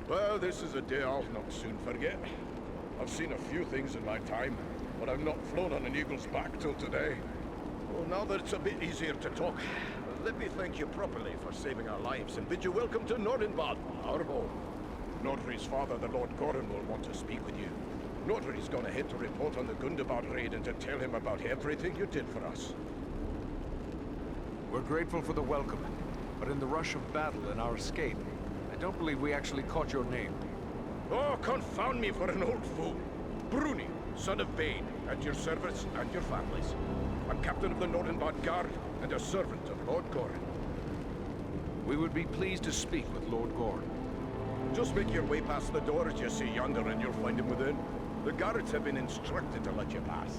Well, this is a day I'll not soon forget. I've seen a few things in my time, but I've not flown on an eagle's back till today. Well, now that it's a bit easier to talk, let me thank you properly for saving our lives and bid you welcome to Nordenbad, our home. Nordri's father, the Lord Gorin, will want to speak with you. Nordri's gone ahead to report on the Gundabad raid and to tell him about everything you did for us. We're grateful for the welcome, but in the rush of battle and our escape, I don't believe we actually caught your name. Oh, confound me for an old fool. Bruni, son of Bane, at your service and your families. I'm captain of the Nordenbad Guard and a servant of Lord Gorin. We would be pleased to speak with Lord Gorin. Just make your way past the door as you see yonder and you'll find him within. The guards have been instructed to let you pass.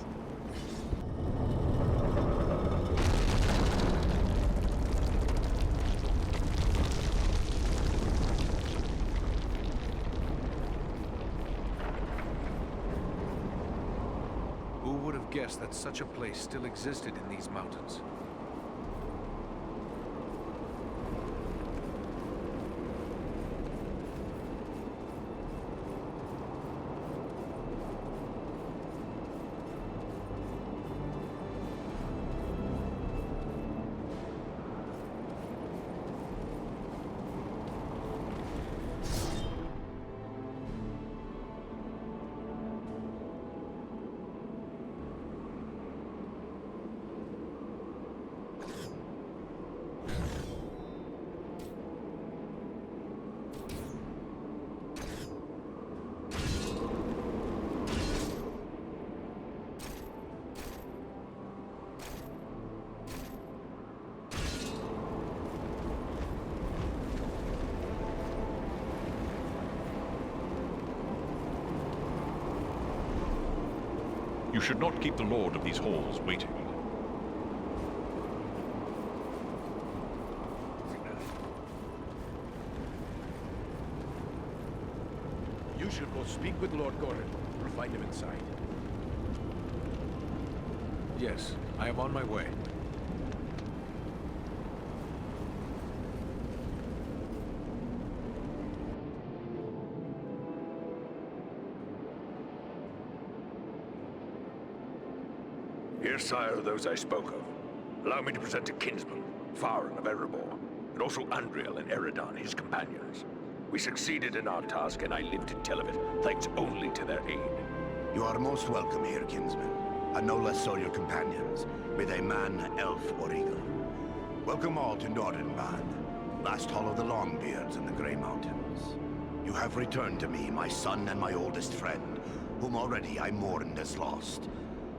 Who would have guessed that such a place still existed in these mountains? You should not keep the lord of these halls waiting. You should go speak with Lord Gorin. We'll find him inside. Yes, I am on my way. Here, sire, those I spoke of. Allow me to present a kinsman, Farron of Erebor, and also Andriel and Eridan, his companions. We succeeded in our task, and I live to tell of it, thanks only to their aid. You are most welcome here, kinsman, and no less so your companions, be they man, elf, or eagle. Welcome all to Nordenbad, last hall of the Longbeards in the Grey Mountains. You have returned to me, my son and my oldest friend, whom already I mourned as lost.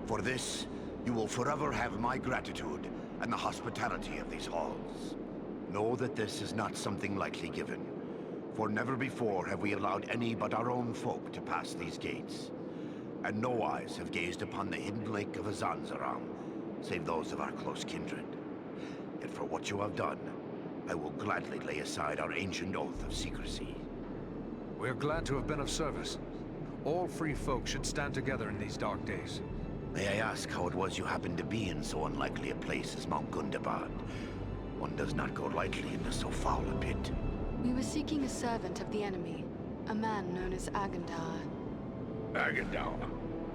For this, you will forever have my gratitude and the hospitality of these halls. Know that this is not something lightly given, for never before have we allowed any but our own folk to pass these gates. And no eyes have gazed upon the hidden lake of Azanzaram, save those of our close kindred. Yet for what you have done, I will gladly lay aside our ancient oath of secrecy. We are glad to have been of service. All free folk should stand together in these dark days. May I ask how it was you happened to be in so unlikely a place as Mount Gundabad? One does not go lightly into so foul a pit. We were seeking a servant of the enemy, a man known as Agandar. Agandar.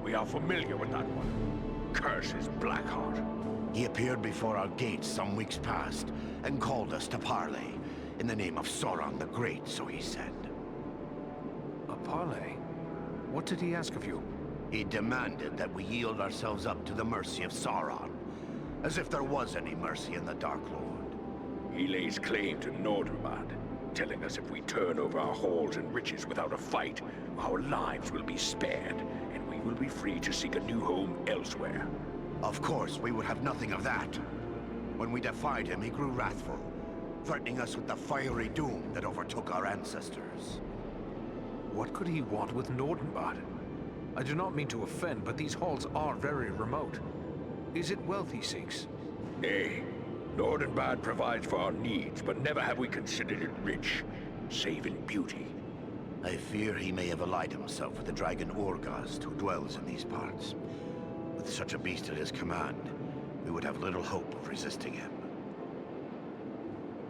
We are familiar with that one. Curse his Blackheart. He appeared before our gates some weeks past, and called us to parley, in the name of Sauron the Great, so he said. A parley? What did he ask of you? He demanded that we yield ourselves up to the mercy of Sauron, as if there was any mercy in the Dark Lord. He lays claim to Nordenbad, telling us if we turn over our halls and riches without a fight, our lives will be spared, and we will be free to seek a new home elsewhere. Of course, we would have nothing of that. When we defied him, he grew wrathful, threatening us with the fiery doom that overtook our ancestors. What could he want with Nordenbad? I do not mean to offend, but these halls are very remote. Is it wealth he seeks? Nay. Nordenbad provides for our needs, but never have we considered it rich, save in beauty. I fear he may have allied himself with the dragon Orgast who dwells in these parts. With such a beast at his command, we would have little hope of resisting him.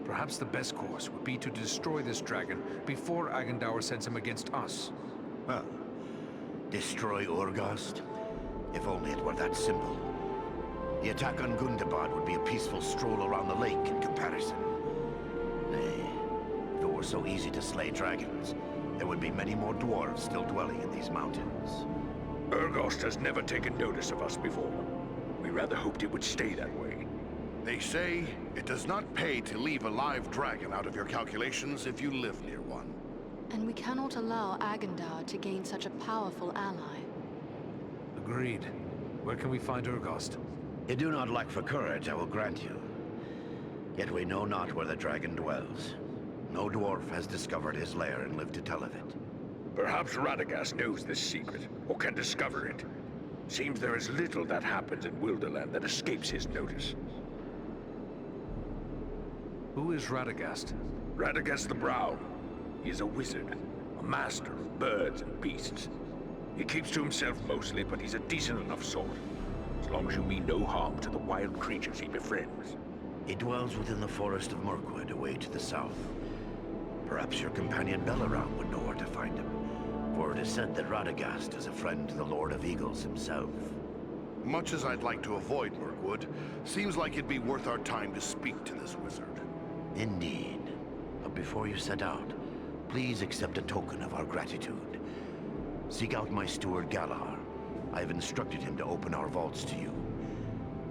Perhaps the best course would be to destroy this dragon before Agendaur sends him against us. Well, destroy Urgast? If only it were that simple. The attack on Gundabad would be a peaceful stroll around the lake in comparison. Nay, if it were so easy to slay dragons, there would be many more dwarves still dwelling in these mountains. Urgast has never taken notice of us before. We rather hoped it would stay that way. They say it does not pay to leave a live dragon out of your calculations if you live near one. And we cannot allow Agendaur to gain such a powerful ally. Agreed. Where can we find Urgast? You do not lack for courage, I will grant you. Yet we know not where the dragon dwells. No dwarf has discovered his lair and lived to tell of it. Perhaps Radagast knows this secret, or can discover it. Seems there is little that happens in Wilderland that escapes his notice. Who is Radagast? Radagast the Brown. He is a wizard, a master of birds and beasts. He keeps to himself mostly, but he's a decent enough sort. As long as you mean no harm to the wild creatures he befriends. He dwells within the forest of Mirkwood, away to the south. Perhaps your companion Belaram would know where to find him, for it is said that Radagast is a friend to the Lord of Eagles himself. Much as I'd like to avoid Mirkwood, seems like it'd be worth our time to speak to this wizard. Indeed. But before you set out, please accept a token of our gratitude. Seek out my steward Galar. I have instructed him to open our vaults to you.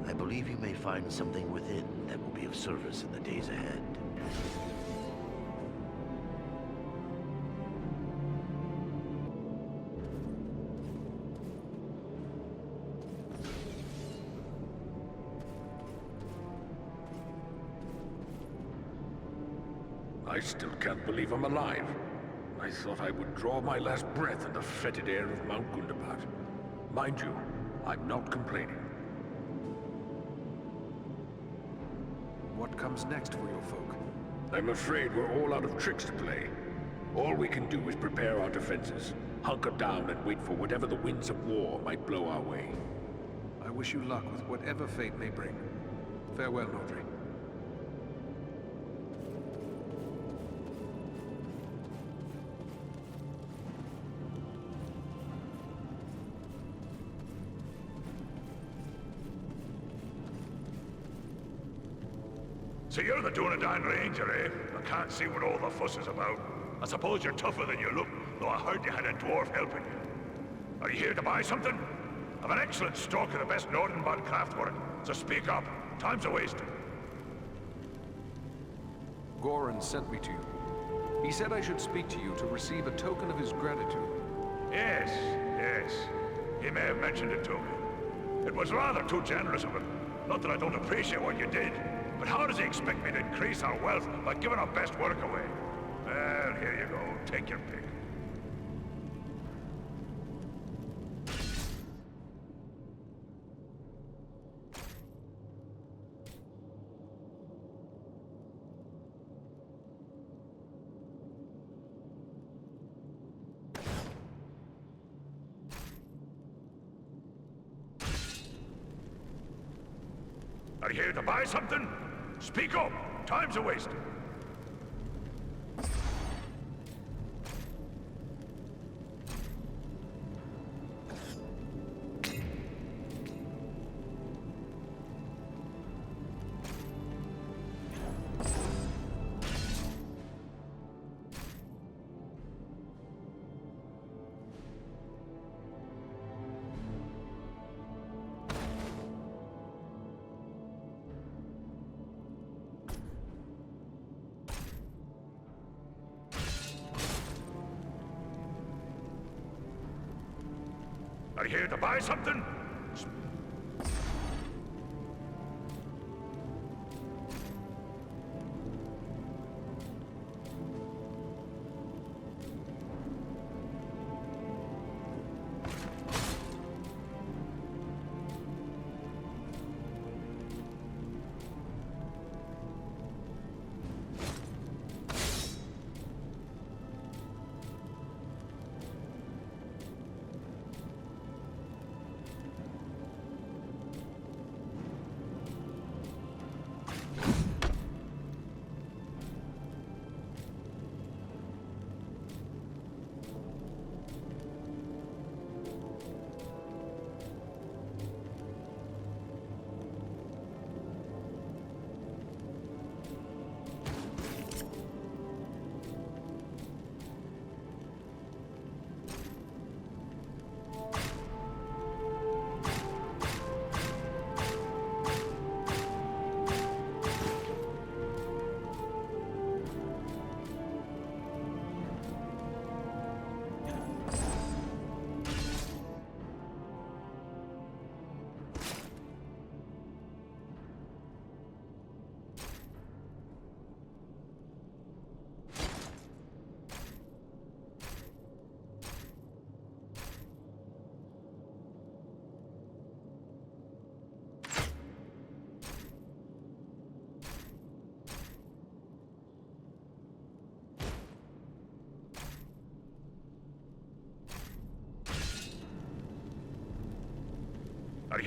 I believe you may find something within that will be of service in the days ahead. I still can't believe I'm alive. I thought I would draw my last breath in the fetid air of Mount Gundabad. Mind you, I'm not complaining. What comes next for your folk? I'm afraid we're all out of tricks to play. All we can do is prepare our defenses, hunker down and wait for whatever the winds of war might blow our way. I wish you luck with whatever fate may bring. Farewell, Nordri. So you're the Dunedain Ranger, eh? I can't see what all the fuss is about. I suppose you're tougher than you look, though I heard you had a dwarf helping you. Are you here to buy something? I've an excellent stock of the best Nordenbad craftwork, so speak up. Time's a wasting. Goran sent me to you. He said I should speak to you to receive a token of his gratitude. Yes, yes. He may have mentioned it to me. It was rather too generous of him. Not that I don't appreciate what you did, but how does he expect me to increase our wealth by giving our best work away? Well, here you go. Take your pick. Are you here to buy something? Speak up! Time's a wasting. Are you here to buy something?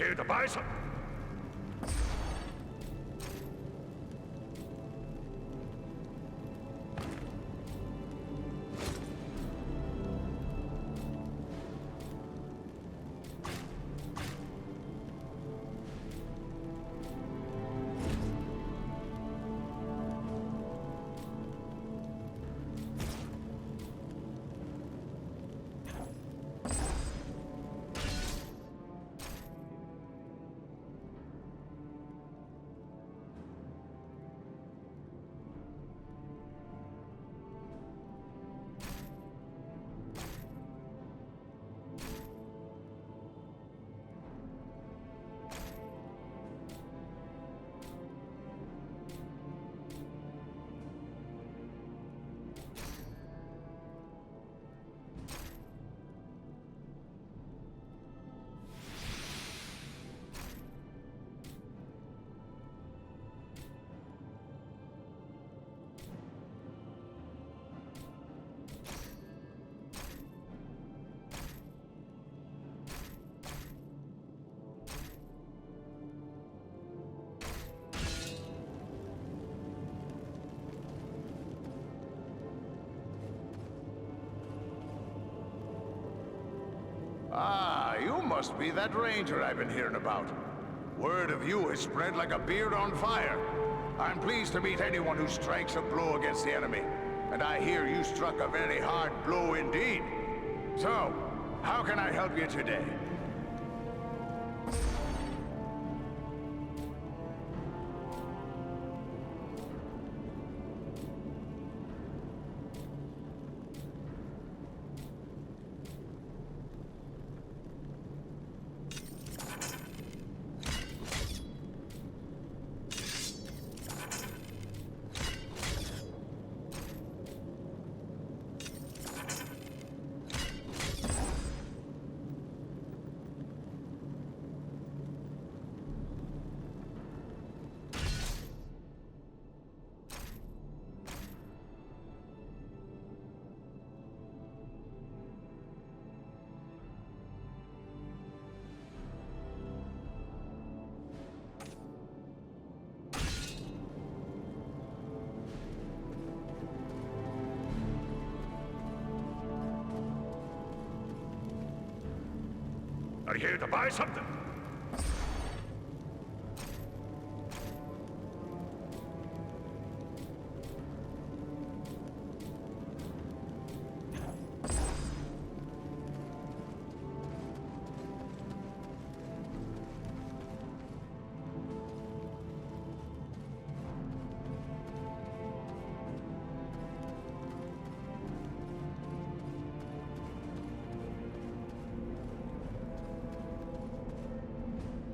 here to buy something? Ah, you must be that ranger I've been hearing about. Word of you has spread like a beard on fire. I'm pleased to meet anyone who strikes a blow against the enemy. And I hear you struck a very hard blow indeed. So, how can I help you today? Are you here to buy something?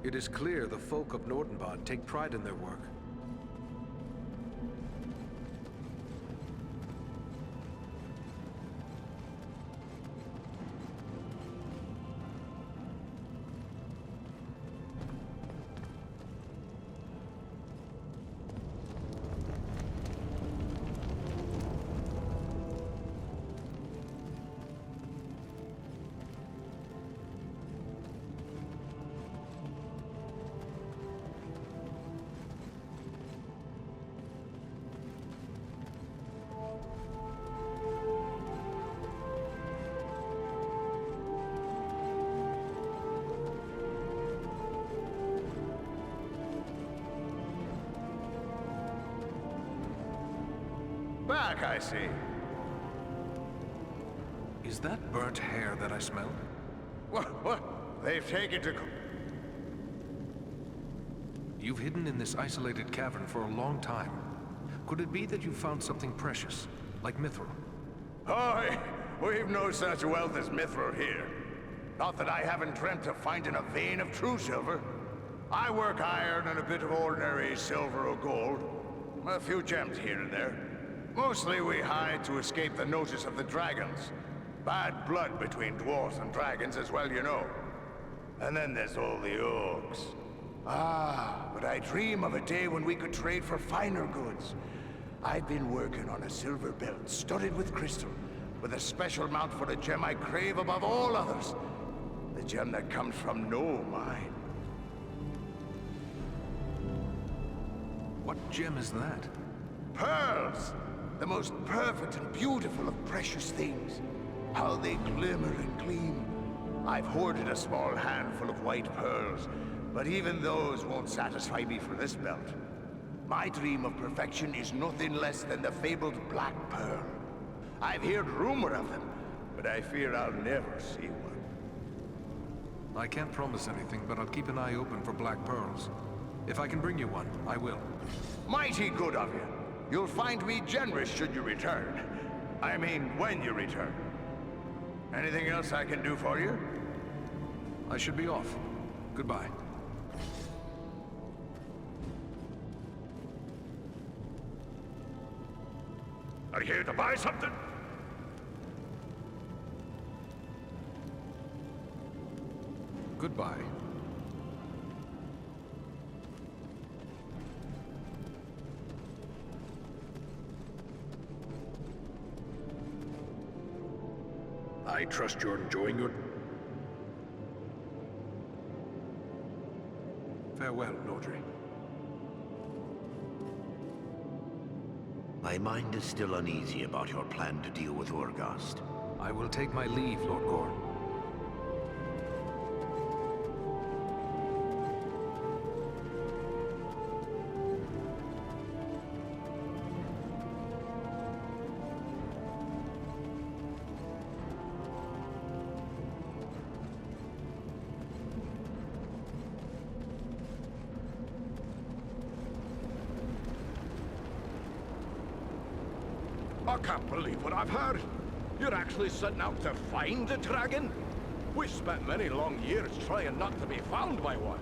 It is clear the folk of Nordenbad take pride in their work. Back, I see. Is that burnt hair that I smell? What? They've taken to... You've hidden in this isolated cavern for a long time. Could it be that you found something precious, like mithril? Oh, we've no such wealth as mithril here. Not that I haven't dreamt of finding a vein of true silver. I work iron and a bit of ordinary silver or gold. A few gems here and there. Mostly we hide to escape the notice of the dragons. Bad blood between dwarves and dragons as well, you know. And then there's all the orcs. Ah, but I dream of a day when we could trade for finer goods. I've been working on a silver belt studded with crystal, with a special mount for the gem I crave above all others. The gem that comes from no mine. What gem is that? Pearls! The most perfect and beautiful of precious things. How they glimmer and gleam. I've hoarded a small handful of white pearls, but even those won't satisfy me for this belt. My dream of perfection is nothing less than the fabled Black Pearl. I've heard rumor of them, but I fear I'll never see one. I can't promise anything, but I'll keep an eye open for black pearls. If I can bring you one, I will. Mighty good of you. You'll find me generous should you return. I mean, when you return. Anything else I can do for you? I should be off. Goodbye. Are you here to buy something? Goodbye. I trust you're enjoying your... Farewell, Nordri. My mind is still uneasy about your plan to deal with Urgast. I will take my leave, Lord Gorn. I can't believe what I've heard. You're actually setting out to find a dragon? We've spent many long years trying not to be found by one.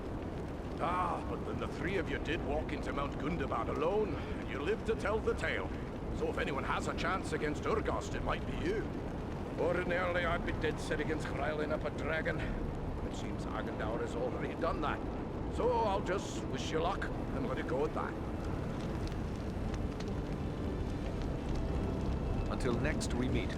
Ah, but then the three of you did walk into Mount Gundabad alone, and you lived to tell the tale. So if anyone has a chance against Urgast, it might be you. Ordinarily, I'd be dead set against riling up a dragon. It seems Agendaur has already done that. So I'll just wish you luck, and let it go at that. Until next we meet.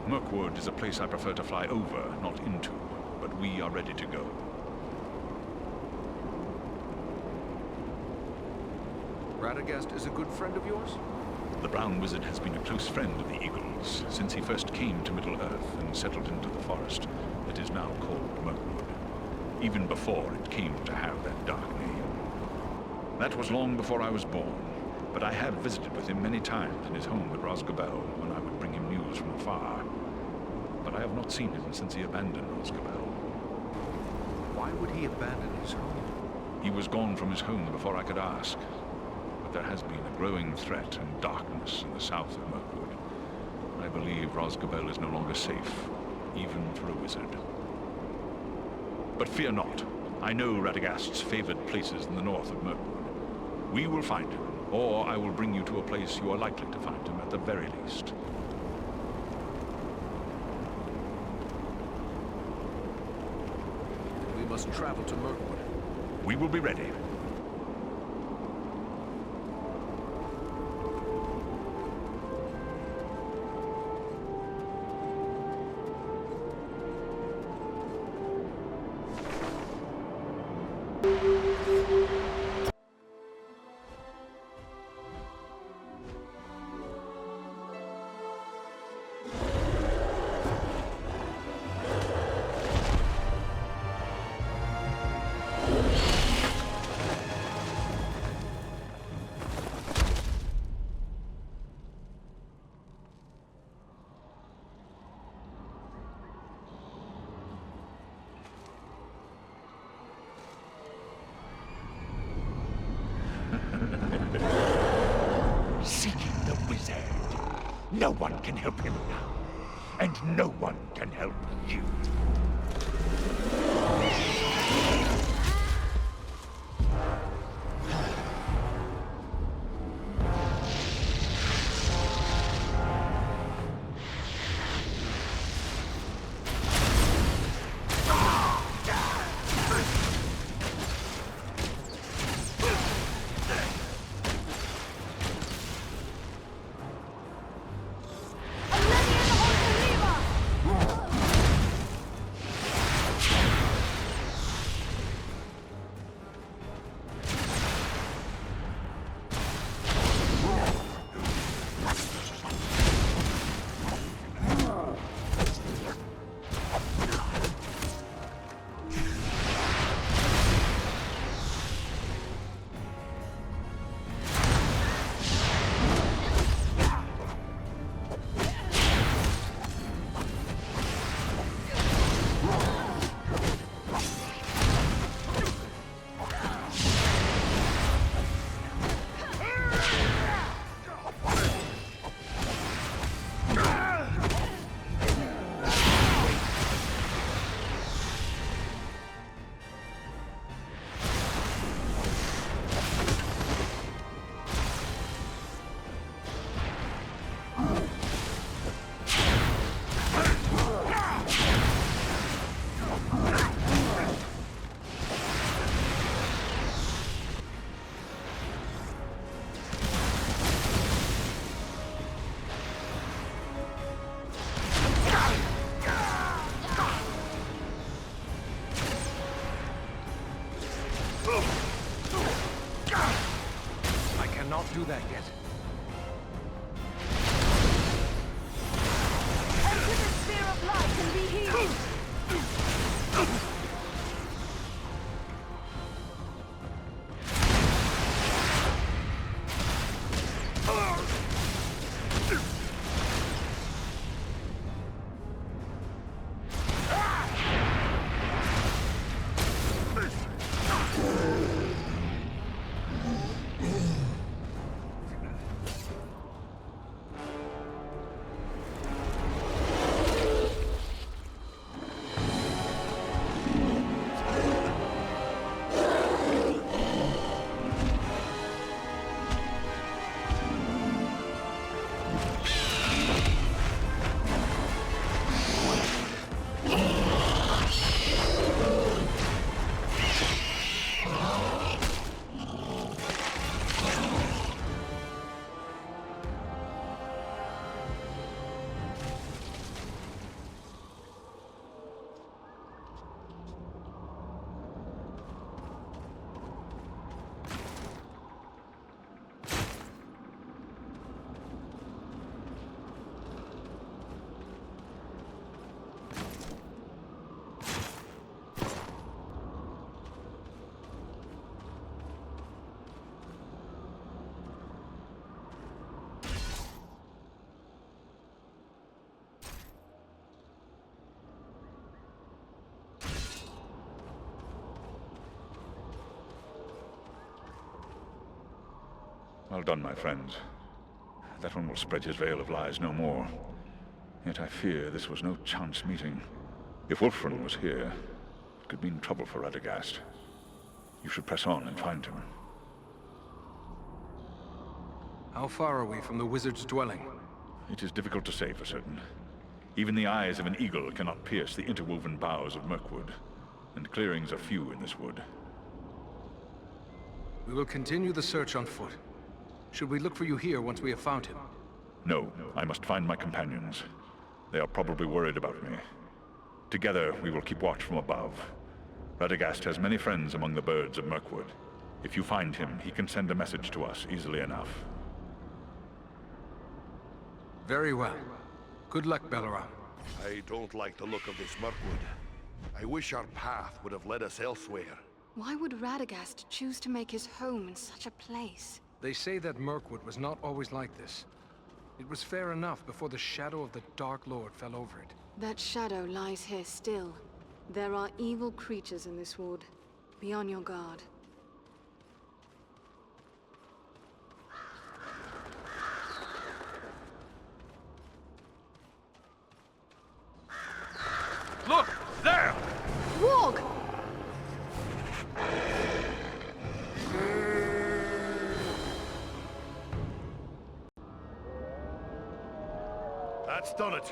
Mirkwood is a place I prefer to fly over, not into, but we are ready to go. Radagast is a good friend of yours? The Brown Wizard has been a close friend of the Eagles since he first came to Middle-earth and settled into the forest that is now called Mirkwood, even before it came to have that dark name. That was long before I was born, but I have visited with him many times in his home at Rosgobel when I would bring him news from afar. But I have not seen him since he abandoned Rosgobel. Why would he abandon his home? He was gone from his home before I could ask. But there has been a growing threat and darkness in the south of Mirkwood. I believe Rosgobel is no longer safe, even for a wizard. But fear not. I know Radagast's favored places in the north of Mirkwood. We will find him, or I will bring you to a place you are likely to find him at the very least. We must travel to Mirkwood. We will be ready. Seeking the wizard. No one can help him now. And no one can help you. do that yet. Enter the sphere of light and be healed! Well done, my friends. That one will spread his veil of lies no more. Yet I fear this was no chance meeting. If Wolfram was here, it could mean trouble for Radagast. You should press on and find him. How far are we from the wizard's dwelling? It is difficult to say for certain. Even the eyes of an eagle cannot pierce the interwoven boughs of Mirkwood, and clearings are few in this wood. We will continue the search on foot. Should we look for you here once we have found him? No, I must find my companions. They are probably worried about me. Together, we will keep watch from above. Radagast has many friends among the birds of Mirkwood. If you find him, he can send a message to us easily enough. Very well. Good luck, Belleroth. I don't like the look of this Mirkwood. I wish our path would have led us elsewhere. Why would Radagast choose to make his home in such a place? They say that Mirkwood was not always like this. It was fair enough before the shadow of the Dark Lord fell over it. That shadow lies here still. There are evil creatures in this wood. Be on your guard. Look! There! Warg! That's done it.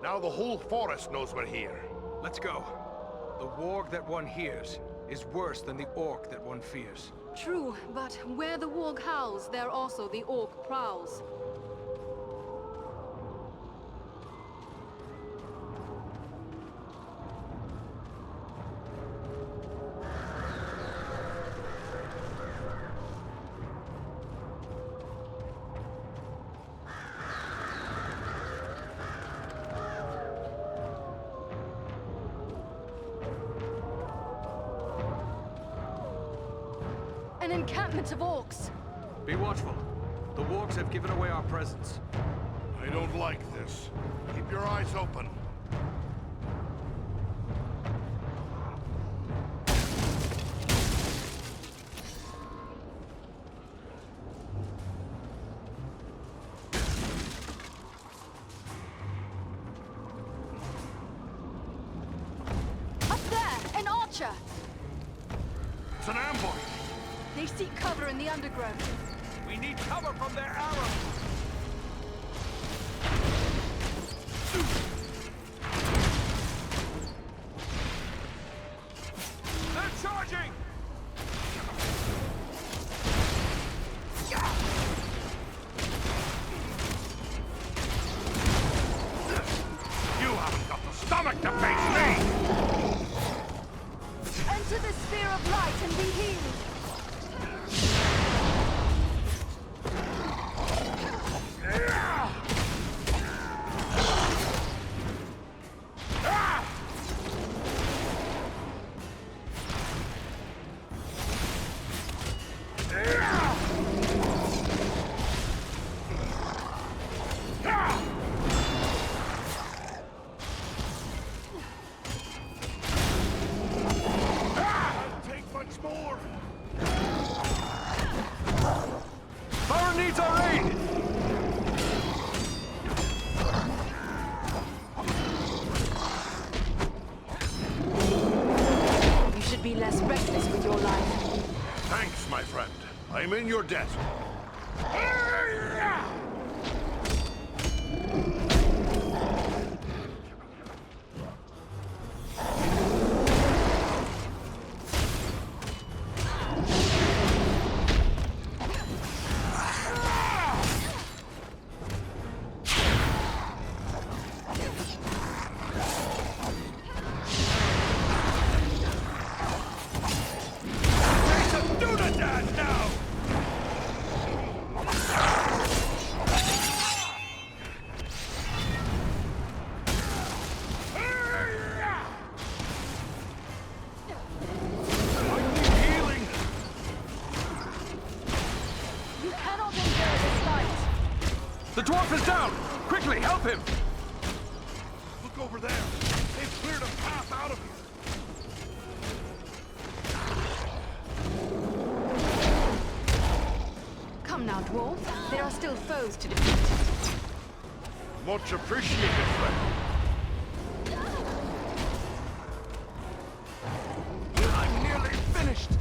Now the whole forest knows we're here. Let's go. The warg that one hears is worse than the orc that one fears. True, but where the warg howls, there also the orc prowls. An encampment of orcs! Be watchful. The wargs have given away our presence. I don't like this. Keep your eyes open. Up there! An archer! It's an ambush! They seek cover in the undergrowth. We need cover from their arrows! They're charging! You haven't got the stomach to face me! Enter the sphere of light and be healed! I'm in your debt. The dwarf is down! Quickly, help him! Look over there. They've cleared a path out of here. Come now, dwarf. There are still foes to defeat. Much appreciated, friend. I'm nearly finished.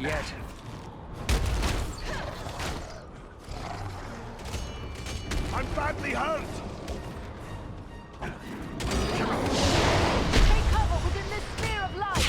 Yet. I'm badly hurt. Take cover within this sphere of light!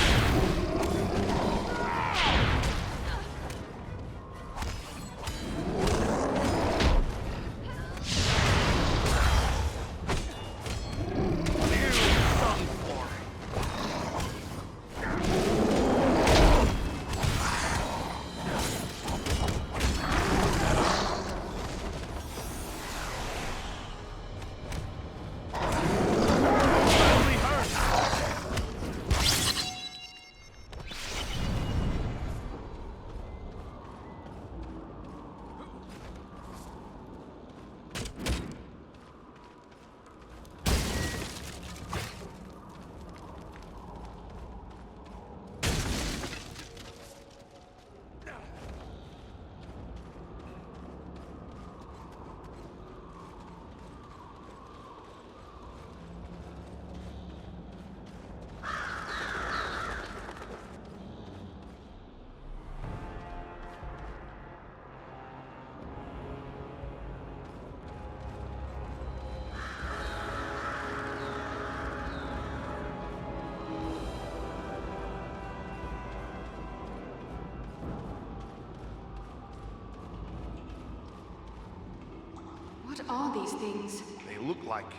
What are these things? They look like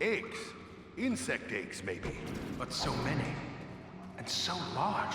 eggs. Insect eggs, maybe. But so many. And so large.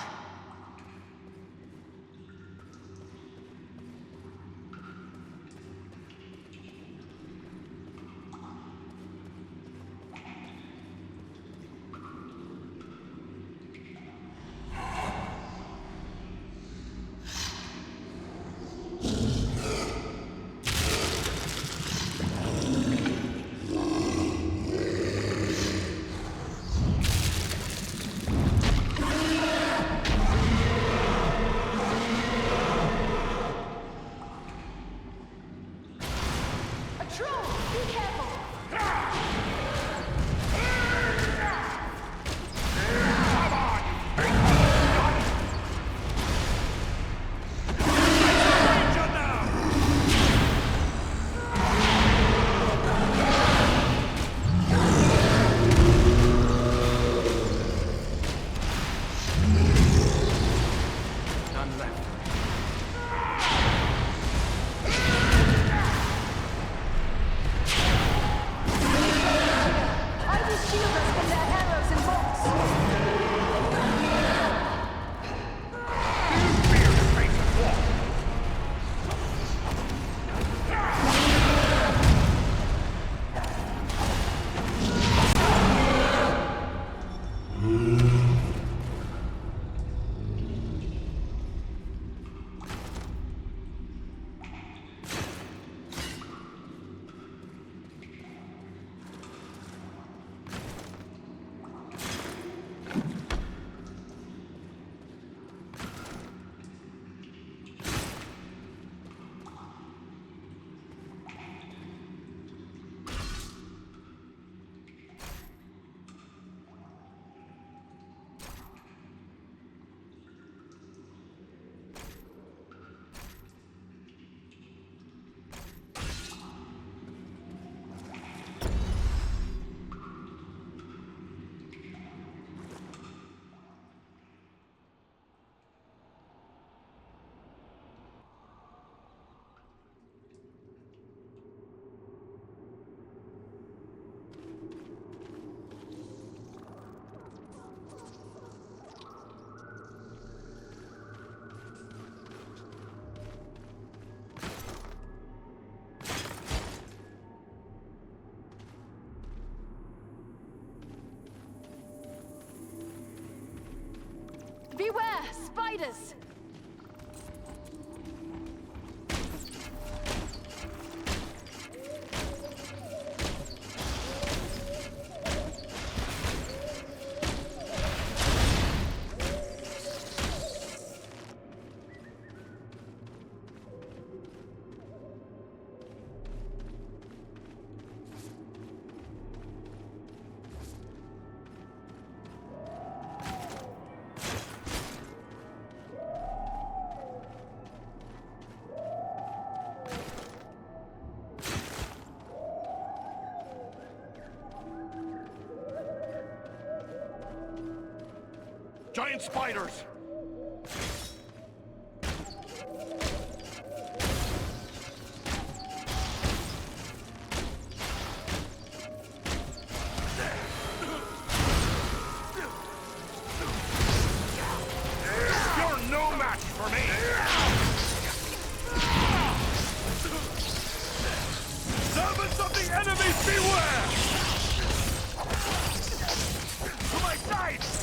Spiders! Giant spiders! You're no match for me! Servants of the enemy, beware! To my side!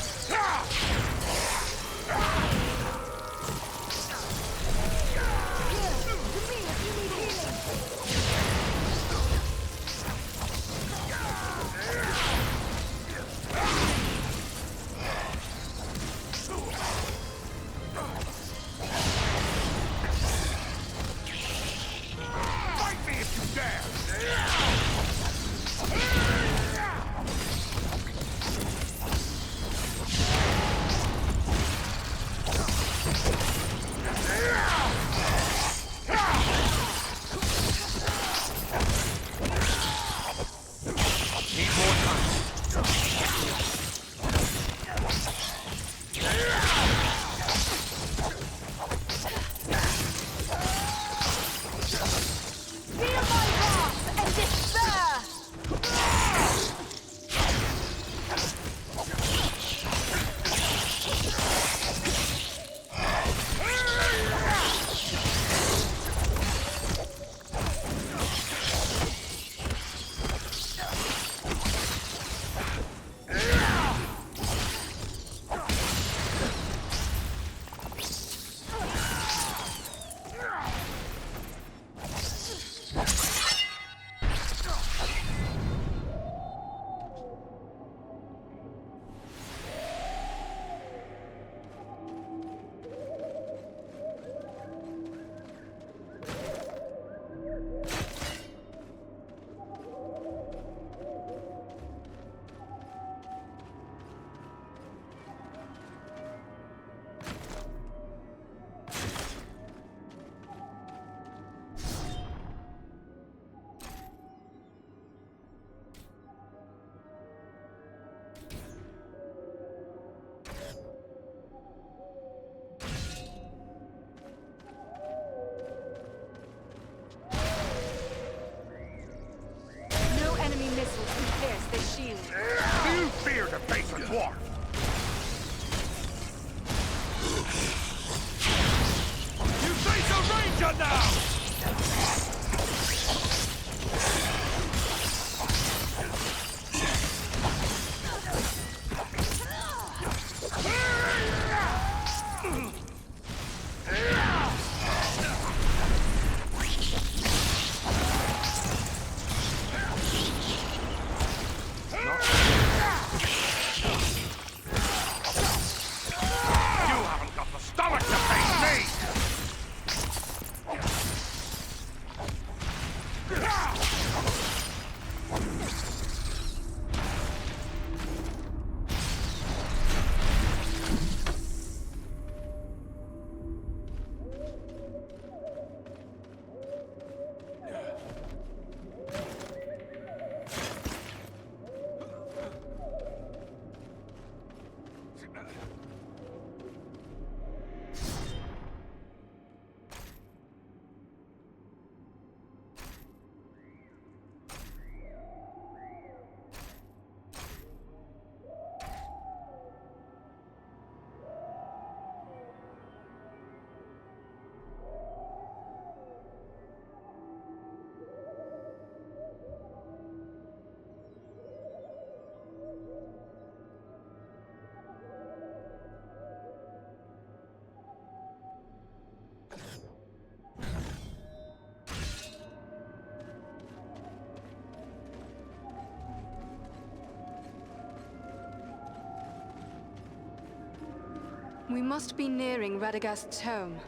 We must be nearing Radagast's home.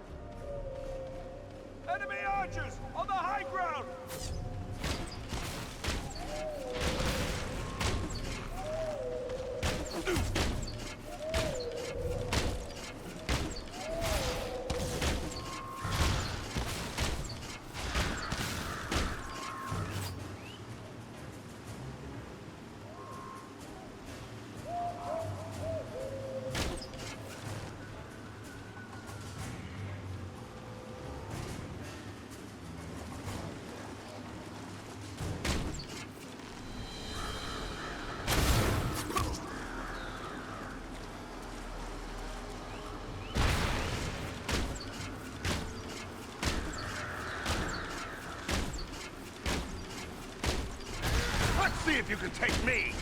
Enemy archers on the high ground! See if you can take me!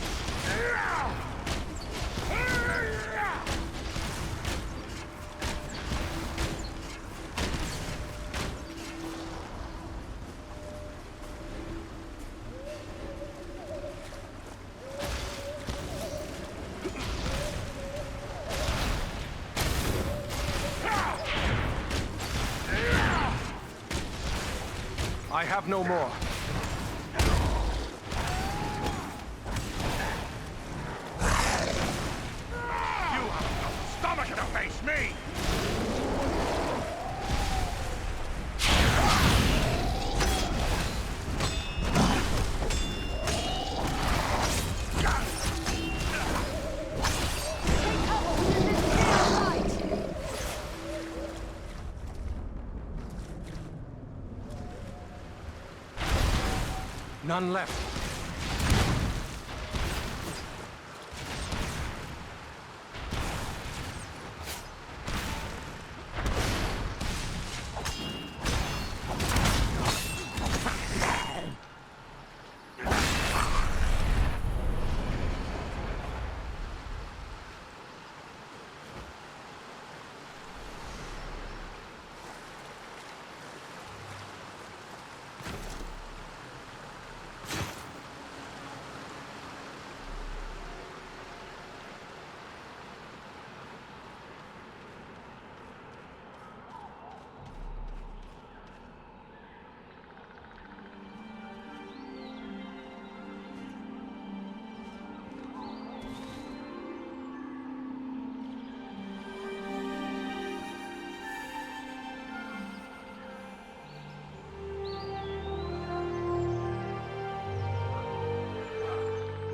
I have no more. Me! None left.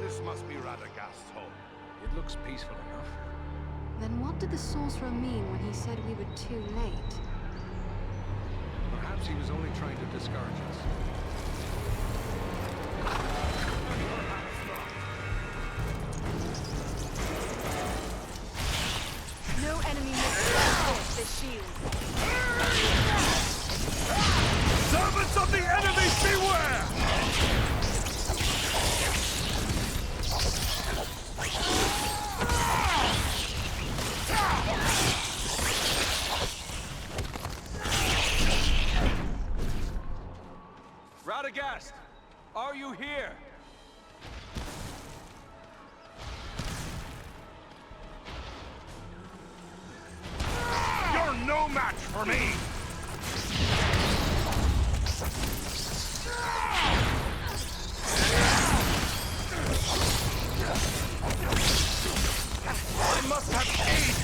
This must be Radagast's home. It looks peaceful enough. Then what did the sorcerer mean when he said we were too late? Perhaps he was only trying to discourage us. No enemy makes this shield. Servants of the enemy, beware! Radagast, are you here? You're no match for me! I must have aid!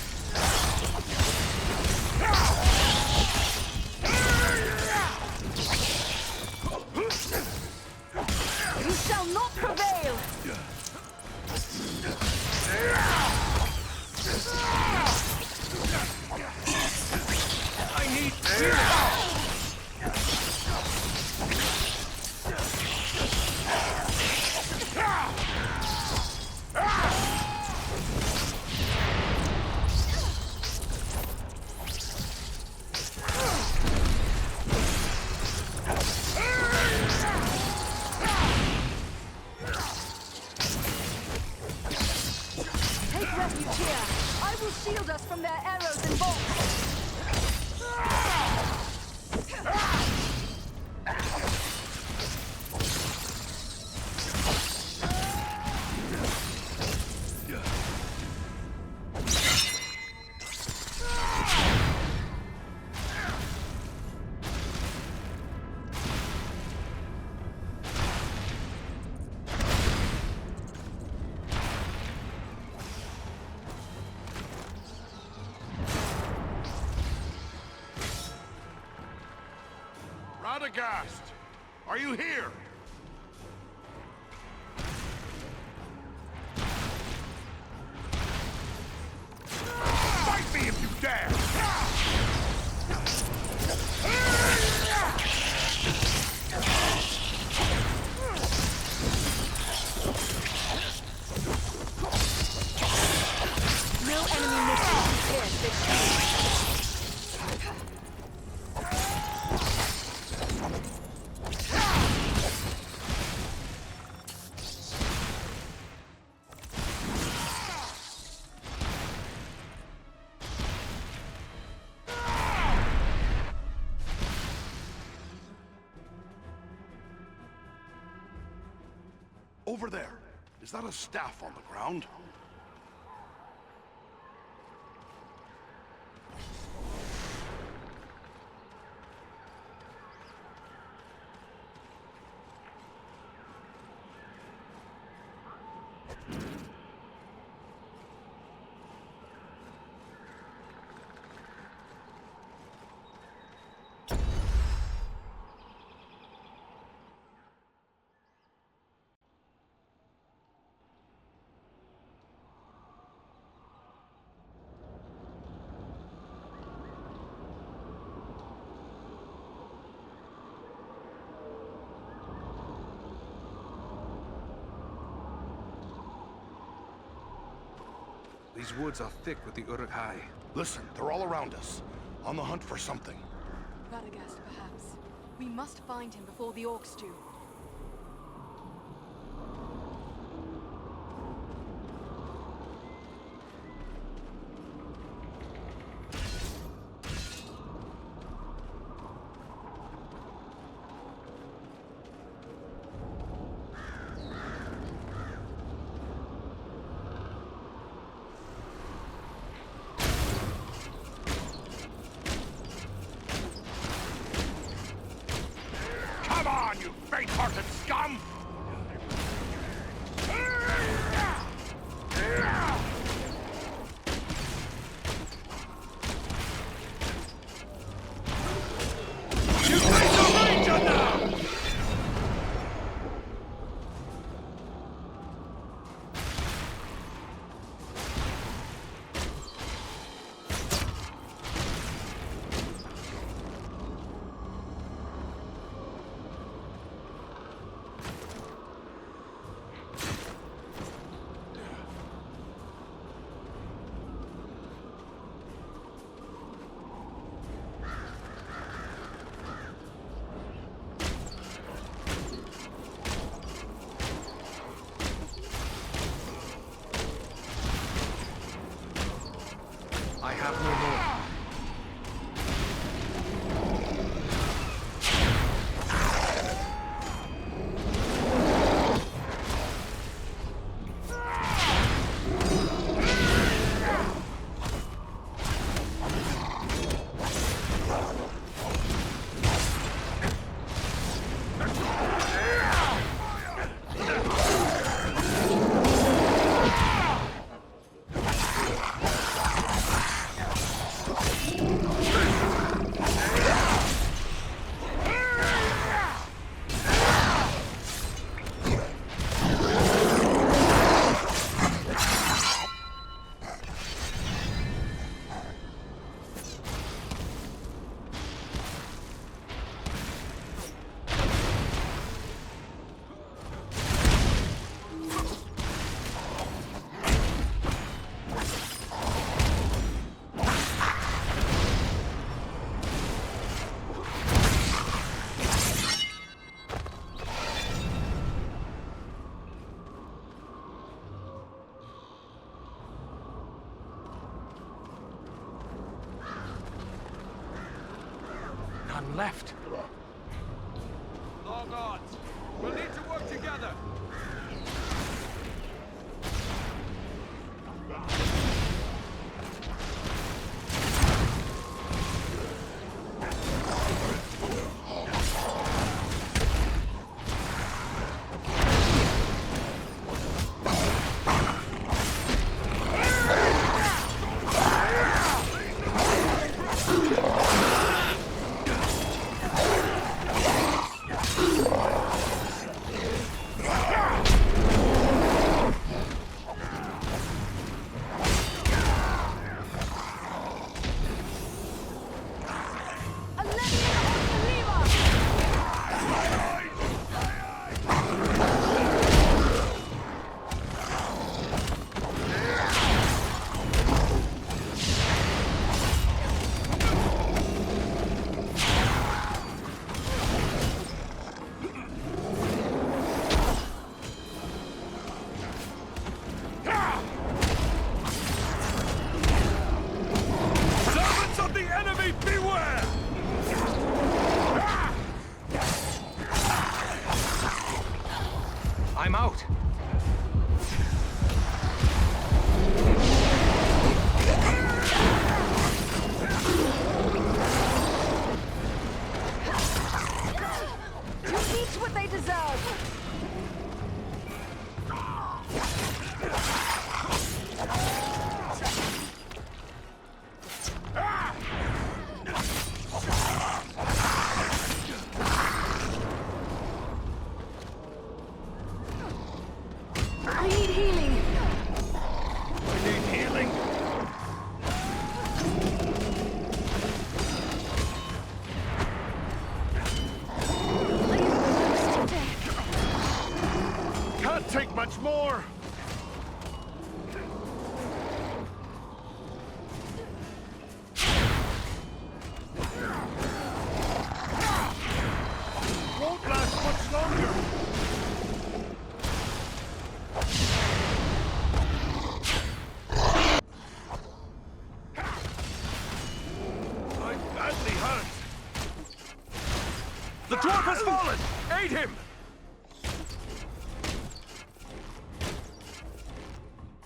You shall not prevail! I need aid! Take refuge here. I will shield us from their arrows and bolts. Radagast! Are you here? Fight me if you dare! No enemy missiles can pierce this shield. Over there. Is that a staff on the ground? These woods are thick with the Uruk-hai. Listen, they're all around us. On the hunt for something. Radagast, perhaps. We must find him before the orcs do. Come on, you faint-hearted scum! I have no more. None left. Long odds. We'll need to work together. much more! Won't last much longer! I'm badly hurt! The dwarf has fallen! Aid him!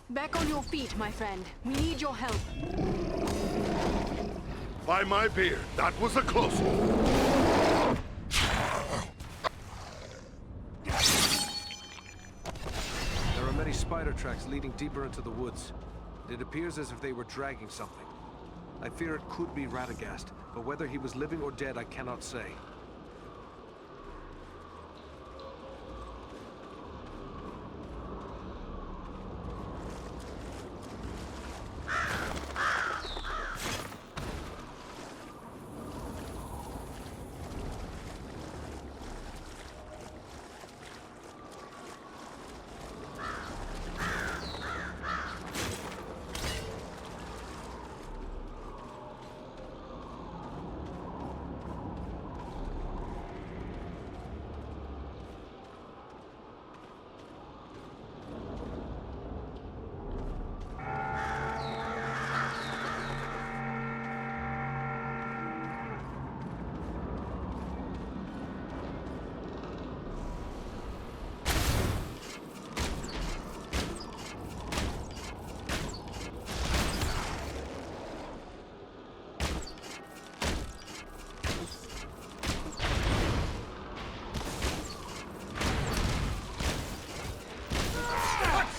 Back on your feet, my friend. We need your help. By my beard, that was a close one. There are many spider tracks leading deeper into the woods. It appears as if they were dragging something. I fear it could be Radagast, but whether he was living or dead, I cannot say.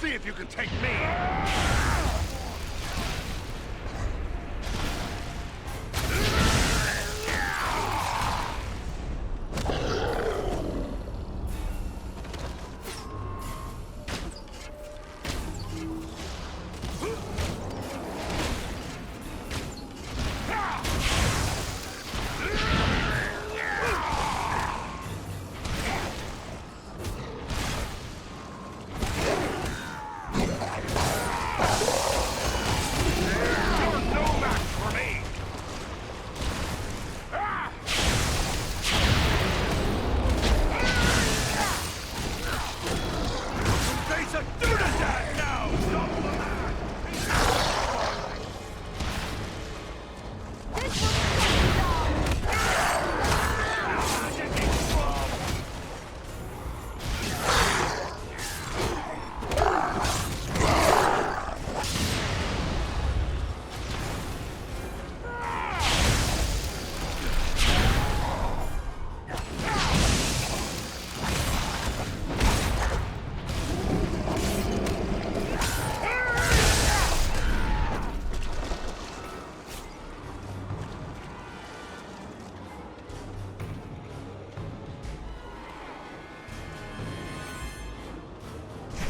See if you can take me!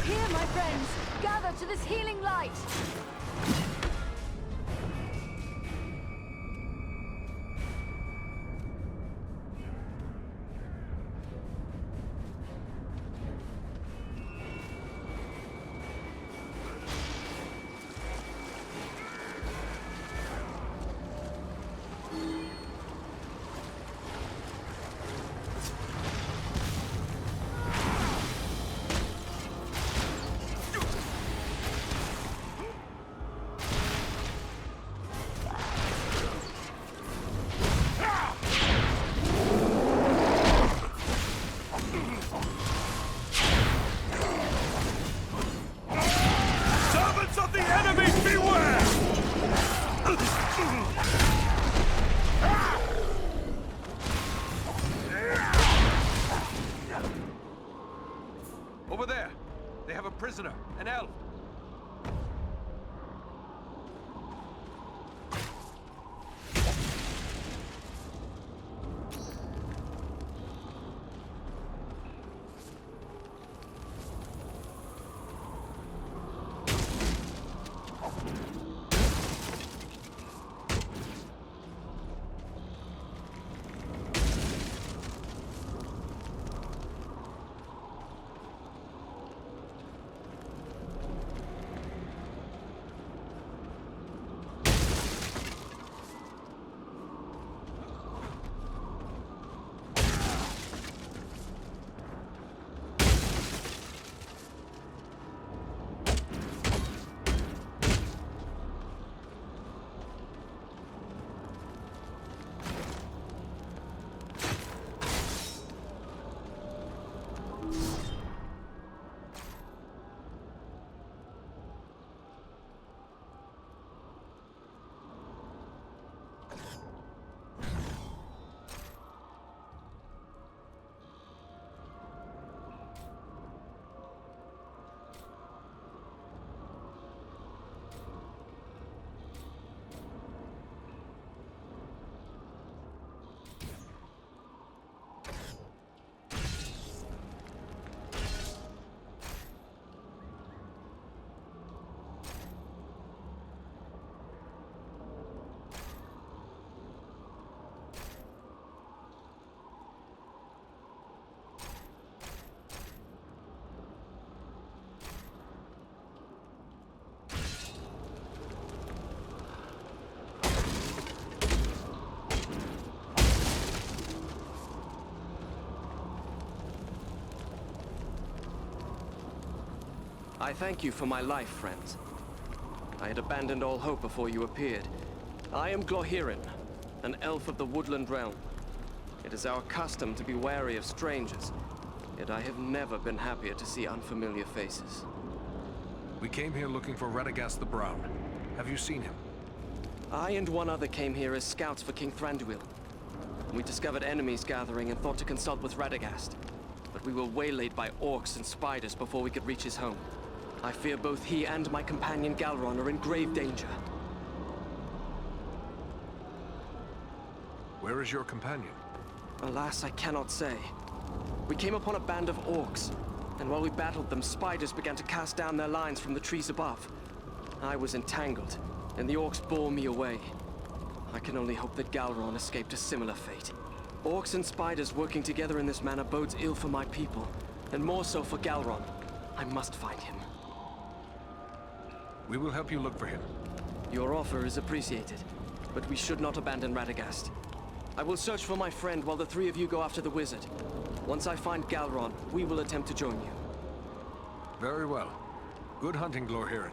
Here, my friends! Gather to this healing light! Over there! They have a prisoner, an elf! I thank you for my life, friends. I had abandoned all hope before you appeared. I am Glorhirin, an elf of the Woodland Realm. It is our custom to be wary of strangers, yet I have never been happier to see unfamiliar faces. We came here looking for Radagast the Brown. Have you seen him? I and one other came here as scouts for King Thranduil. We discovered enemies gathering and thought to consult with Radagast. But we were waylaid by orcs and spiders before we could reach his home. I fear both he and my companion Galron are in grave danger. Where is your companion? Alas, I cannot say. We came upon a band of orcs, and while we battled them, spiders began to cast down their lines from the trees above. I was entangled, and the orcs bore me away. I can only hope that Galron escaped a similar fate. Orcs and spiders working together in this manner bodes ill for my people, and more so for Galron. I must find him. We will help you look for him. Your offer is appreciated, but we should not abandon Radagast. I will search for my friend while the three of you go after the wizard. Once I find Galron, we will attempt to join you. Very well. Good hunting, Glorhirin.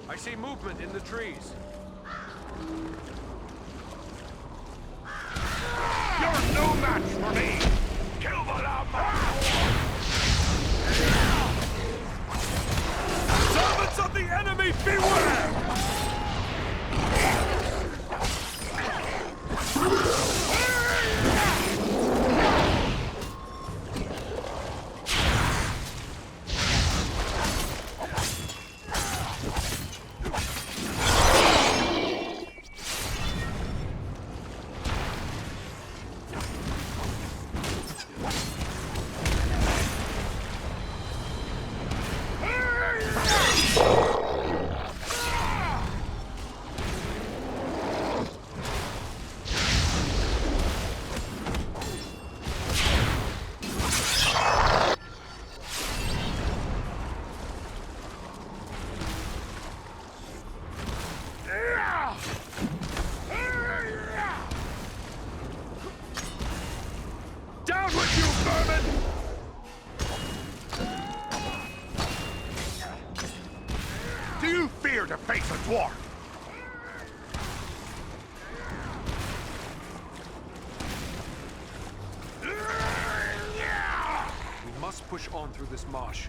I see movement in the trees. You're no match for me! Kill the lamb! Servants of the enemy, beware! Down with you, vermin! Do you fear to face a dwarf? push on through this marsh.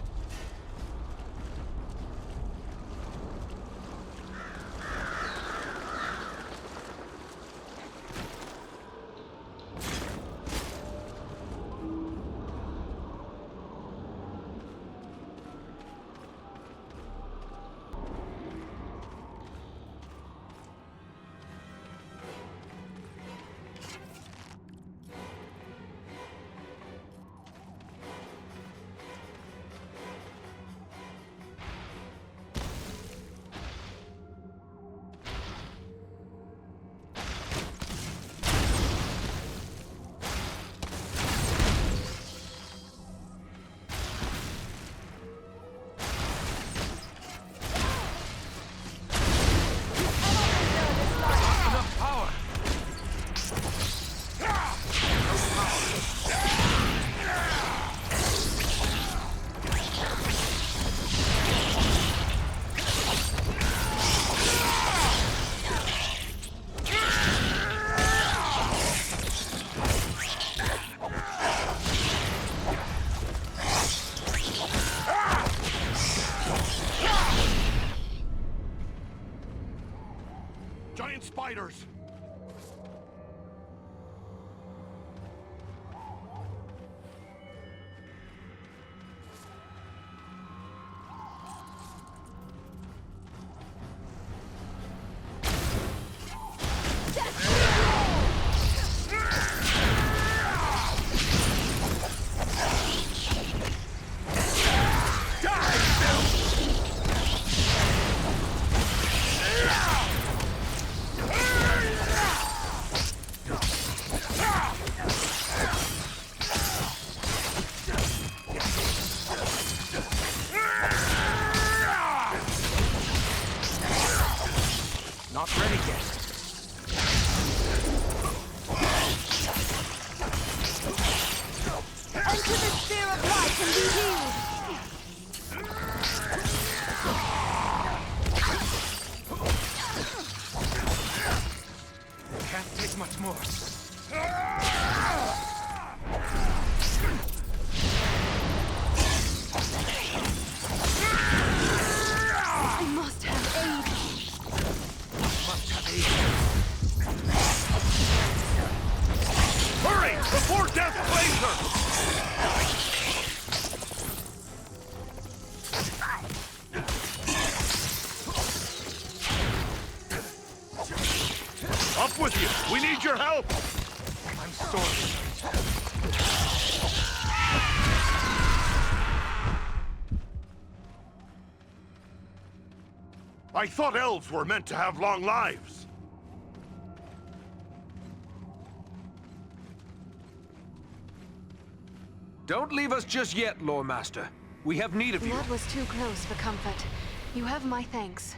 Giant spiders! Not ready yet. Enter the sphere of light and be healed! Can't take much more. I must have aid. Hurry! Before death claims her! Up with you! We need your help! I'm sorry. I thought elves were meant to have long lives. Don't leave us just yet, Lore Master. We have need of you. That was too close for comfort. You have my thanks.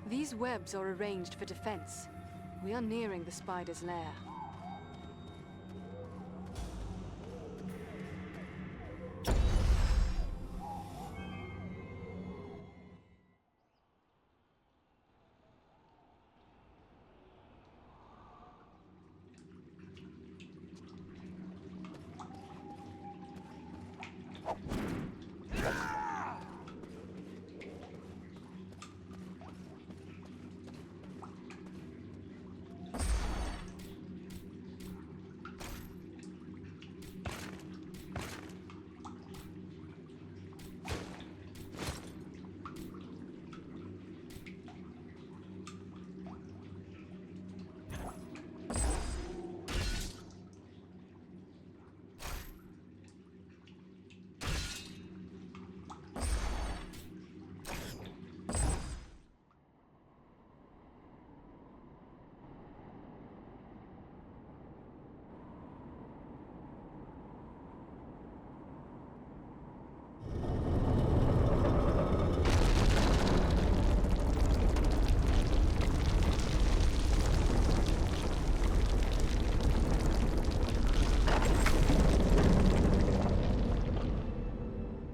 These webs are arranged for defense. We are nearing the spider's lair.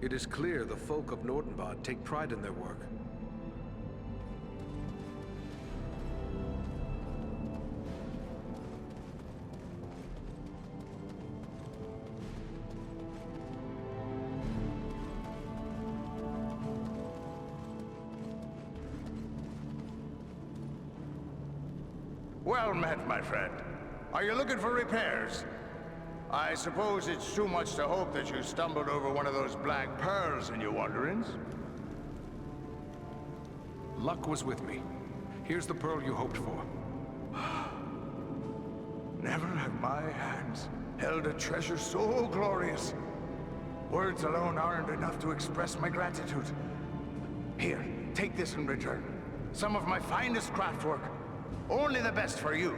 It is clear the folk of Nordenbad take pride in their work. Well met, my friend. Are you looking for repairs? I suppose it's too much to hope that you stumbled over one of those black pearls in your wanderings. Luck was with me. Here's the pearl you hoped for. Never have my hands held a treasure so glorious. Words alone aren't enough to express my gratitude. Here, take this in return. Some of my finest craftwork. Only the best for you.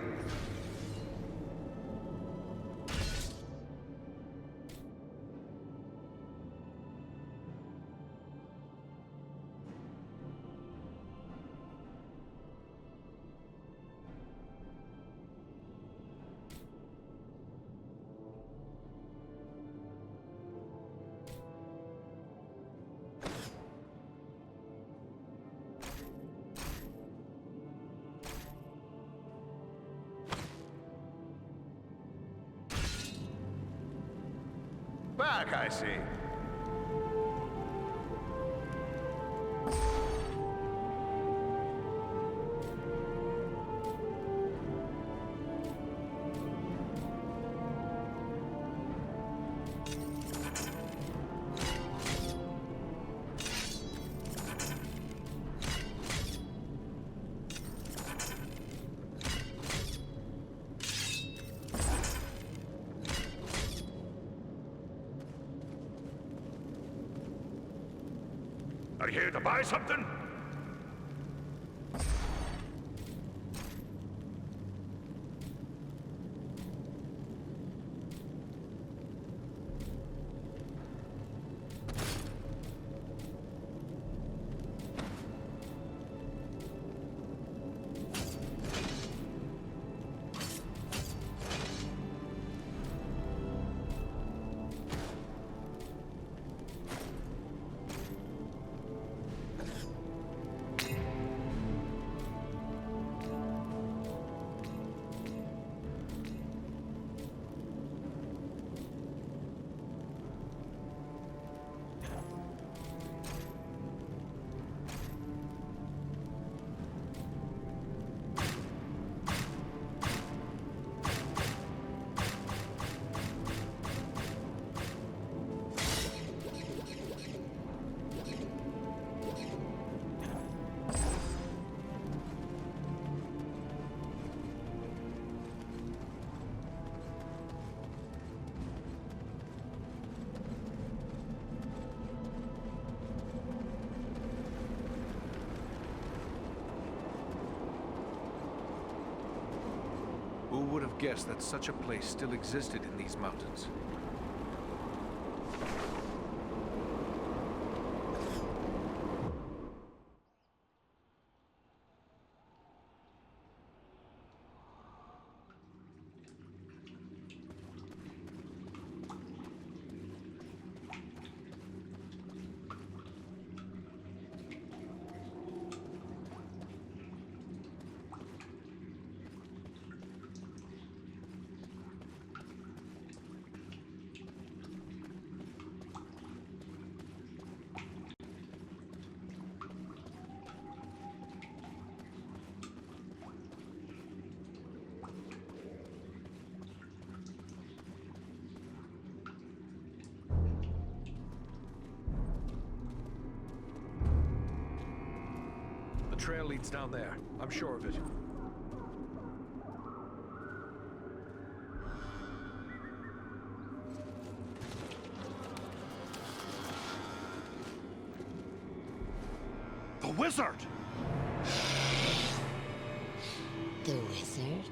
Back, I see. Are you here to buy something? Who would have guessed that such a place still existed in these mountains? trail leads down there. I'm sure of it. The wizard! The wizard?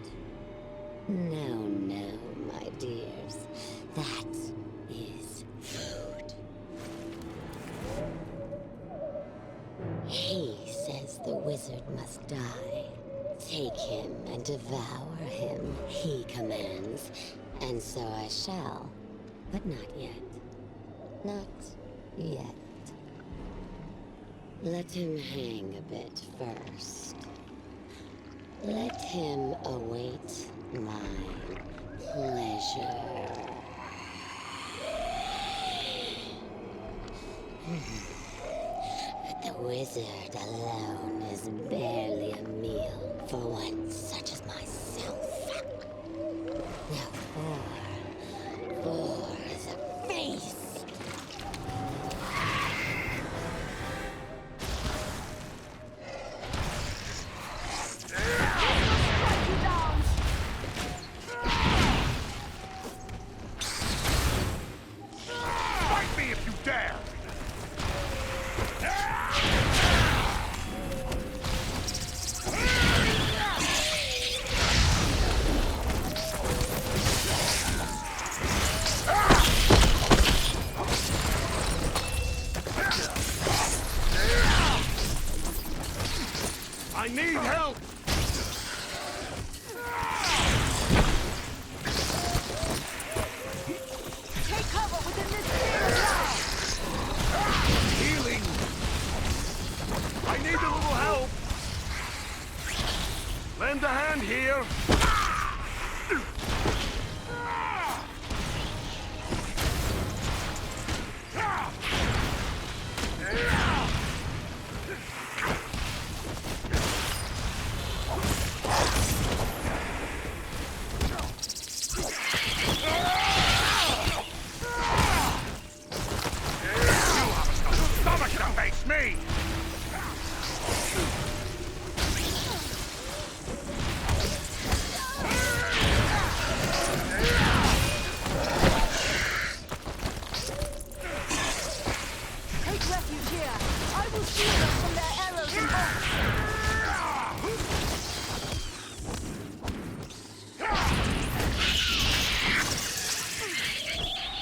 No, no, my dears. That is food. He says the wizard must die. Take him and devour him, he commands. And so I shall. But not yet. Not yet. Let him hang a bit first. Let him await my pleasure. But the wizard alone is barely a meal for one such as myself. Now for the feast! I need help! Take cover within this sphere of light! Healing! I need a little help! Lend a hand here! Me! Take refuge here. I will shield us from their arrows and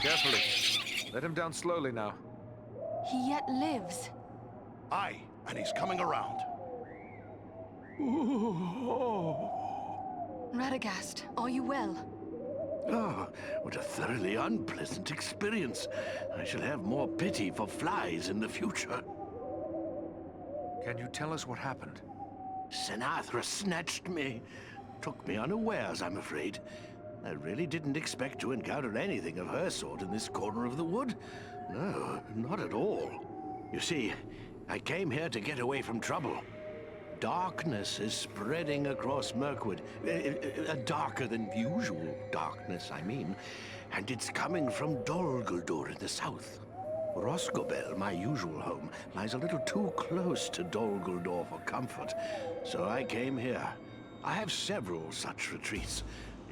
Carefully. Let him down slowly now. He yet lives. Aye, and he's coming around. Radagast, are you well? Oh, what a thoroughly unpleasant experience. I shall have more pity for flies in the future. Can you tell us what happened? Sinatra snatched me. Took me unawares, I'm afraid. I really didn't expect to encounter anything of her sort in this corner of the wood. No, not at all. You see, I came here to get away from trouble. Darkness is spreading across Mirkwood. A darker than usual darkness, I mean. And it's coming from Dol Guldur in the south. Rosgobel, my usual home, lies a little too close to Dol Guldur for comfort. So I came here. I have several such retreats.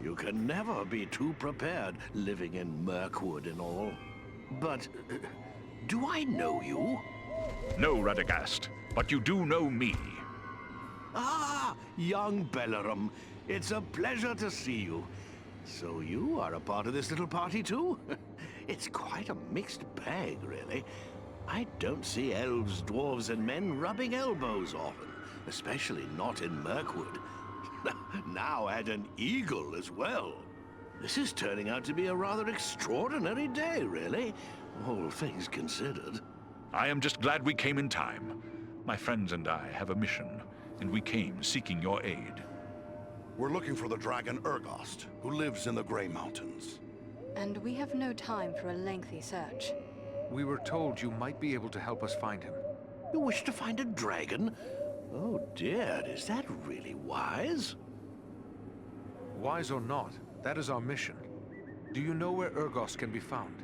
You can never be too prepared living in Mirkwood and all. But, do I know you? No, Radagast, but you do know me. Ah, young Bellerum. It's a pleasure to see you. So you are a part of this little party too? It's quite a mixed bag, really. I don't see elves, dwarves, and men rubbing elbows often, especially not in Mirkwood. Now add an eagle as well. This is turning out to be a rather extraordinary day, really, all things considered. I am just glad we came in time. My friends and I have a mission, and we came seeking your aid. We're looking for the dragon Urgost, who lives in the Grey Mountains. And we have no time for a lengthy search. We were told you might be able to help us find him. You wish to find a dragon? Oh dear, is that really wise? Wise or not, that is our mission. Do you know where Urgost can be found?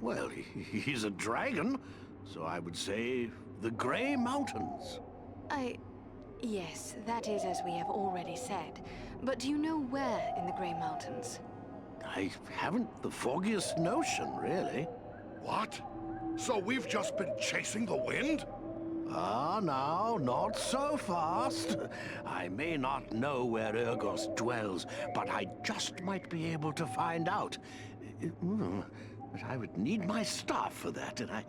Well, he's a dragon, so I would say the Grey Mountains. Yes, that is as we have already said. But do you know where in the Grey Mountains? I haven't the foggiest notion, really. What? So we've just been chasing the wind? Ah, now, not so fast. I may not know where Urgos dwells, but I just might be able to find out. But I would need my staff for that, and I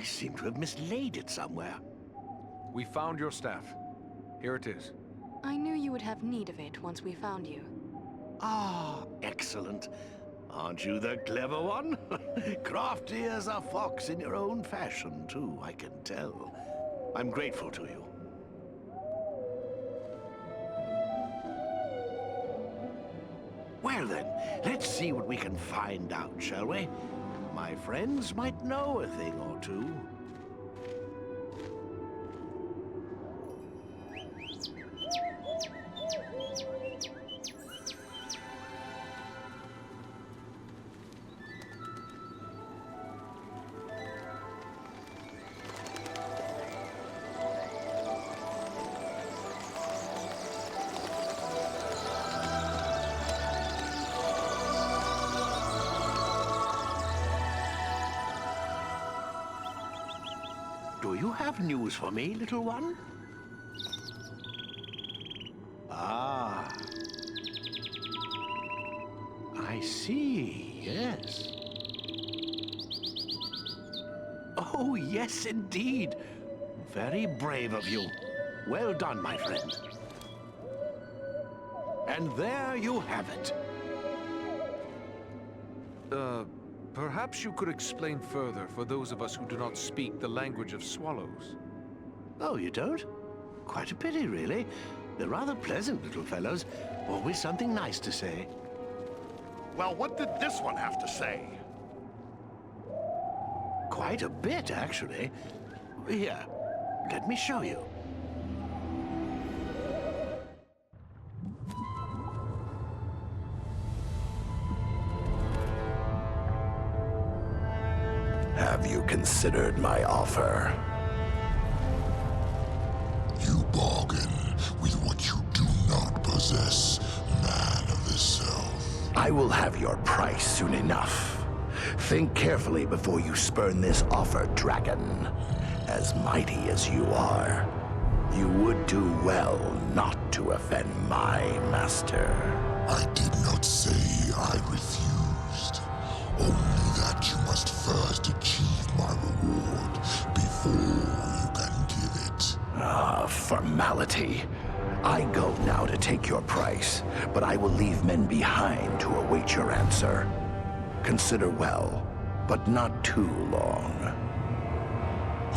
seem to have mislaid it somewhere. We found your staff. Here it is. I knew you would have need of it once we found you. Ah, excellent. Aren't you the clever one? Crafty as a fox in your own fashion, too, I can tell. I'm grateful to you. Well then, let's see what we can find out, shall we? My friends might know a thing or two. Do you have news for me, little one? Ah. I see, yes. Oh, yes, indeed. Very brave of you. Well done, my friend. And there you have it. Perhaps you could explain further for those of us who do not speak the language of swallows. Oh, you don't? Quite a pity, really. They're rather pleasant little fellows. Always something nice to say. Well, what did this one have to say? Quite a bit, actually. Here, let me show you. Have you considered my offer? You bargain with what you do not possess, man of the South. I will have your price soon enough. Think carefully before you spurn this offer, dragon. As mighty as you are, you would do well not to offend my master. I did not say I refused. Only that you must first achieve my reward before you can give it. Ah, formality. I go now to take your price, but I will leave men behind to await your answer. Consider well, but not too long.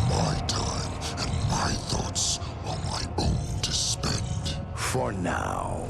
My time and my thoughts are my own to spend. For now.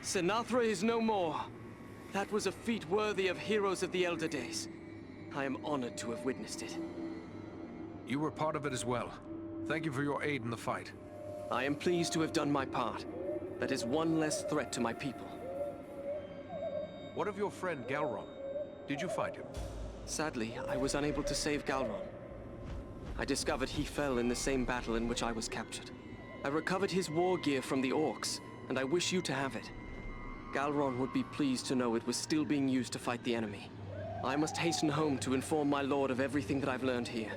Sinatra is no more. That was a feat worthy of heroes of the elder days. I am honored to have witnessed it. You were part of it as well. Thank you for your aid in the fight. I am pleased to have done my part. That is one less threat to my people. What of your friend Galron? Did you find him? Sadly, I was unable to save Galron. I discovered he fell in the same battle in which I was captured. I recovered his war gear from the orcs, and I wish you to have it. Galron would be pleased to know it was still being used to fight the enemy. I must hasten home to inform my lord of everything that I've learned here.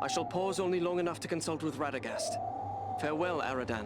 I shall pause only long enough to consult with Radagast. Farewell, Aradan.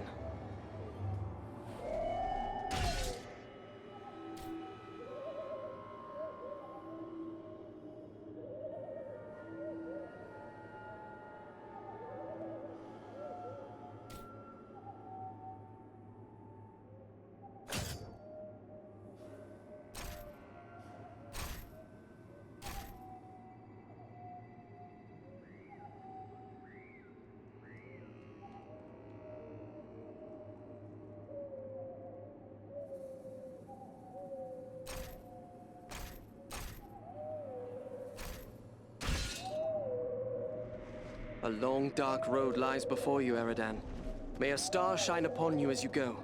A long, dark road lies before you, Eridan. May a star shine upon you as you go.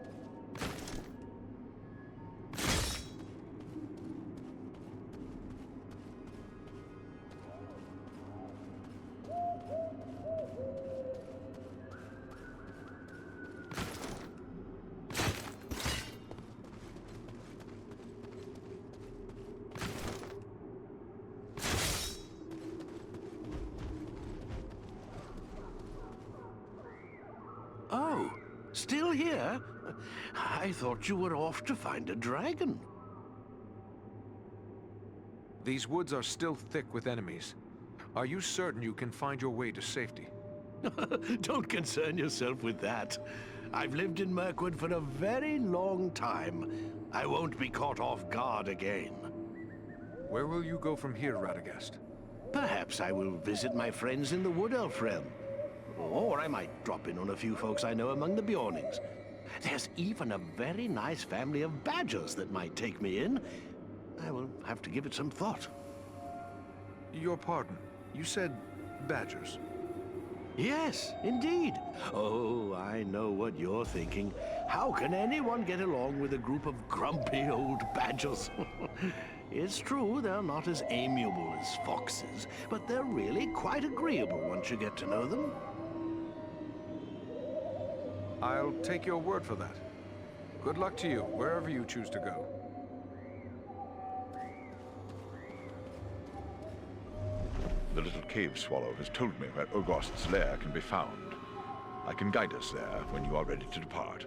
Oh, still here? I thought you were off to find a dragon. These woods are still thick with enemies. Are you certain you can find your way to safety? Don't concern yourself with that. I've lived in Mirkwood for a very long time. I won't be caught off guard again. Where will you go from here, Radagast? Perhaps I will visit my friends in the Wood Elf realm. Or I might drop in on a few folks I know among the Bjornings. There's even a very nice family of badgers that might take me in. I will have to give it some thought. Your pardon. You said badgers. Yes, indeed. Oh, I know what you're thinking. How can anyone get along with a group of grumpy old badgers? It's true, they're not as amiable as foxes, but they're really quite agreeable once you get to know them. I'll take your word for that. Good luck to you, wherever you choose to go. The little cave swallow has told me where Ogost's lair can be found. I can guide us there when you are ready to depart.